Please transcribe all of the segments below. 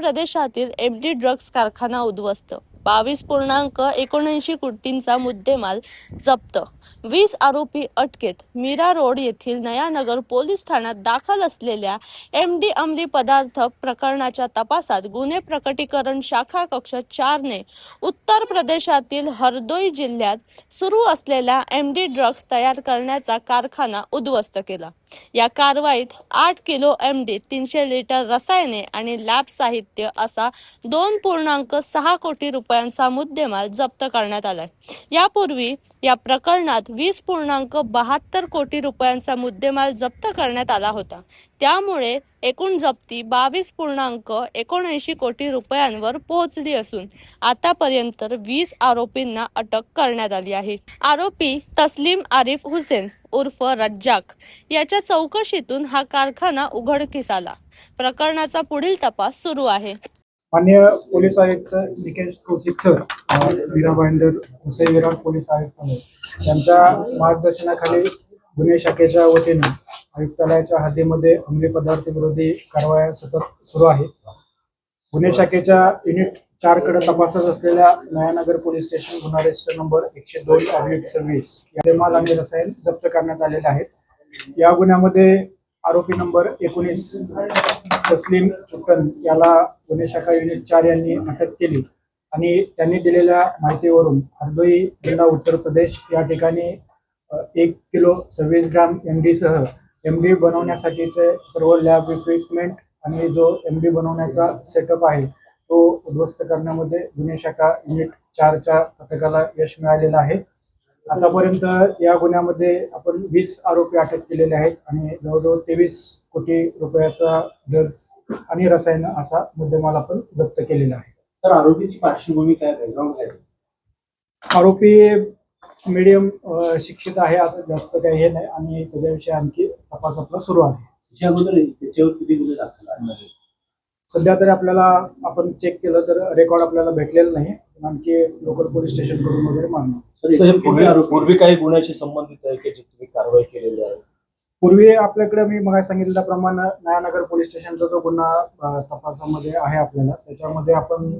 प्रदेशातील MD drugs कारखाना उद्ध्वस्त, 22.79 कोटींचा मुद्देमाल जप्त, 20 आरोपी अटकेत. मीरा रोड येथील नयानगर पोलीस ठाण्यात दाखल असलेल्या एमडी अंमली पदार्थ प्रकरणाच्या तपासात गुन्हे प्रकटीकरण शाखा कक्ष 4 ने उत्तर प्रदेशातील हरदोई जिल्ह्यात सुरू असलेला एमडी ड्रग्ज तयार करण्याचा कारखाना उद्ध्वस्त केला. या कारवाईत 8 किलो एमडी, 300 लिटर रसायने आणि लॅब साहित्य असा 2.6 कोटी रुपयांचा मुद्देमाल जप्त करण्यात आलाय. यापूर्वी या प्रकरणात 20.72 कोटी रुपयांचा मुद्देमाल जप्त करण्यात आला होता. त्यामुळे एकूण जप्ती 22.79 कोटी रुपयांवर पोहोचली असून आतापर्यंत 20 आरोपींना अटक करण्यात आली आहे. आरोपी तस्लीम आरिफ हुसेन उर्फ रज्जाक याच्या चौकशीतून हा कारखाना उघडकीस आला. प्रकरणाचा पुढील तपास सुरू आहे. माननीय पोलीस आयुक्त निकेश कौशिक सर, मीरा भाईंदर वसई विरार पोलीस आयुक्त यांच्या मार्गदर्शनाखाली गुन्हे शाखेच्या वतीने आयुक्तालयाच्या हद्दीमध्ये अंमली पदार्थ विरोधी कारवाया सतत सुरू आहेत. गुन्हे शाखेच्या युनिट 4 कडे तपासत असलेल्या नयानगर पोलीस स्टेशन गुन्हा रजिस्टर नंबर 102/26 या माल आणि रसायन जप्त करण्यात आलेले आहेत. या गुन्ह्यामध्ये आरोपी नंबर 19 तस्लीम चुट्टन याला गुन्हे शाखा युनिट 4 यांनी अटक केली आणि त्यांनी दिलेल्या माहितीवरून हरदोई जिल्हा उत्तर प्रदेश या ठिकाणी 1 किलो 26 ग्राम एमडी सह एमडी बनवण्यासाठीचे सर्व लॅब इक्विपमेंट आणि जो एमडी बनवण्याचा सेटअप आहे तो उद्ध्वस्त करण्यामध्ये गुन्हे शाखा युनिट 4 च्या पथकाला यश मिळालेलं आहे. आतापर्यंत या गुन्ह्यामध्ये आपण 20 आरोपी अटक केलेले आहेत आणि जवळजवळ 23 कोटी रुपयाचा ड्रग्ज आणि रसायन असा मुद्देमाल आपण जप्त केलेला आहे. सर, आरोपीची पार्श्वभूमी काय, बॅकग्राऊंड काय? आरोपी मीडियम शिक्षित आहे, असं जास्त काही हे नाही आणि त्याच्याविषयी आणखी तपास आपला सुरू आहे. त्याच्यावर किती गुन्हे दाखल आहेत? सध्या तरी आपल्याला आपण चेक केलं तर रेकॉर्ड आपल्याला भेटलेलं नाही. आणखी लोकल पोलीस स्टेशन कडून वगैरे मागणं. पूर्वी काही गुन्ह्याशी संबंधित आहे की जी तुम्ही कारवाई केलेली आहे? पूर्वी आपल्याकडे मी मग सांगितल्याप्रमाणे नयानगर पोलीस स्टेशनचा जो गुन्हा तपासामध्ये आहे आपल्याला, त्याच्यामध्ये आपण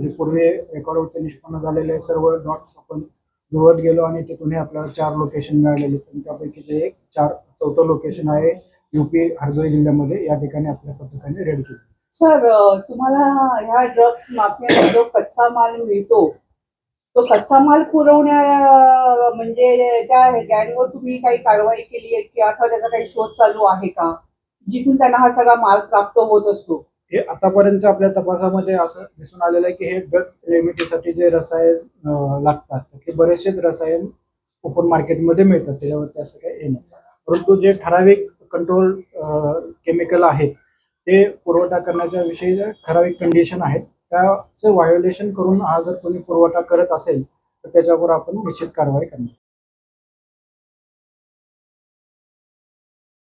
जे पूर्वी रेकॉर्डवरती निष्पन्न झालेले सर्व डॉट्स आपण जुळवत गेलो आणि तिथून आपल्याला 4 लोकेशन मिळालेले. त्यापैकीचे एक 4 लोकेशन आहे यूपी हरदोई जिल्ह्यामध्ये. या ठिकाणी आपल्या पथकाने रेड केली. सर, तुम्हाला ह्या ड्रग्स माफियाला जो कच्चा माल मिळतो तो कच्चा माल पुरवण्या म्हणजे त्या गँगवर तुम्ही काही कारवाई केली आहे की अथवा त्याचा काही शोध चालू आहे का, जिथून त्यांना हा सगळा माल प्राप्त होत असतो? हे आतापर्यंत आपल्या तपासामध्ये असं दिसून आलेलं आहे की हे ड्रग्ज निर्मितीसाठी जे रसायन लागतात त्यातले बरेचसेच रसायन ओपन मार्केटमध्ये मिळतात, त्याच्यावरती असं काही नाही. परंतु जे ठराविक कंट्रोल केमिकल आहेत ते पुरवठा करण्याच्या विषयी ठराविक कंडिशन आहेत, त्याचं व्हायोलेशन करून हा जर कोणी पुरवठा करत असेल तर त्याच्यावर आपण निश्चित कारवाई करणार.